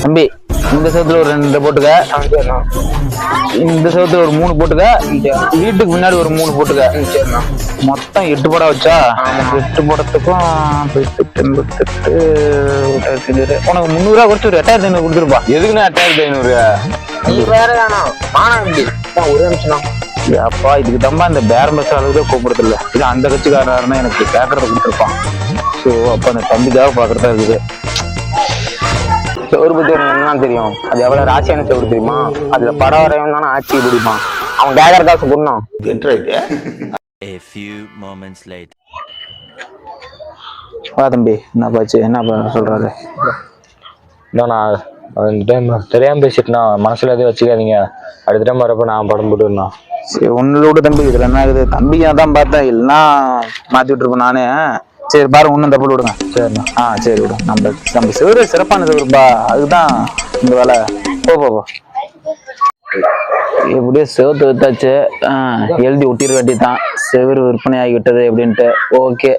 தம்பி இந்த செவத்துல ஒரு 2 போட்டுக்க, இந்த செவத்துல ஒரு 3 போட்டுக்க, வீட்டுக்கு முன்னாடி ஒரு 3 போட்டுக்க. மொத்தம் 8 போட வச்சா 8 போடத்துக்கும் 88 உனக்கு 300 ரூபா குறைச்சு ஒரு 8500 கொடுத்துருப்பா. எதுக்குண்ணா 8500? நீ வேற வேணாம் ஒரு நிமிஷம் அப்பா. இதுக்கு தம்பா இந்த பேரம் பஸ் அளவுக்கு தான் கூப்பிடுறது இல்லை. இது அந்த கட்சிக்காரனா எனக்கு கேட்கறத கொடுத்துருப்பான். ஸோ அப்ப அந்த தம்பிக்காக பாக்குறதா இருக்குது. செவரு பத்தி என்ன தெரியும்? அது எவ்வளவு ராசியான செவரு தெரியுமா? அதுல படம் வரையும் தானே ஆட்சி பிடிப்பான். அவன் கேட்கற காசு பொண்ணும். வா தம்பி, என்ன பாச்சு, என்ன சொல்றாரு? நான் இந்த டைம் தெரியாம பேசிட்டுனா மனசுல எதுவும் வச்சுக்காதீங்க. அடுத்த டைம் வரப்ப நான் படம் போட்டுருந்தேன். சரி ஒன்னுல விட தம்பி, இதுல என்ன இருக்குது? தம்பிக்கு தான் பார்த்தேன், இல்லைன்னா மாத்தி விட்டுருப்பேன் நானே. சரி பாருங்க, ஒன்றும் தப்பு விடுங்க. சரிண்ணா. சரி விடும். நம்ம செவரு சிறப்பான செவருப்பா, அதுதான் இந்த வேலை. போ எப்படியோ செவத்து வித்தாச்சு. எழுதி ஒட்டிட வேண்டியதான், செவரு விற்பனை ஆகிவிட்டது அப்படின்ட்டு. ஓகே.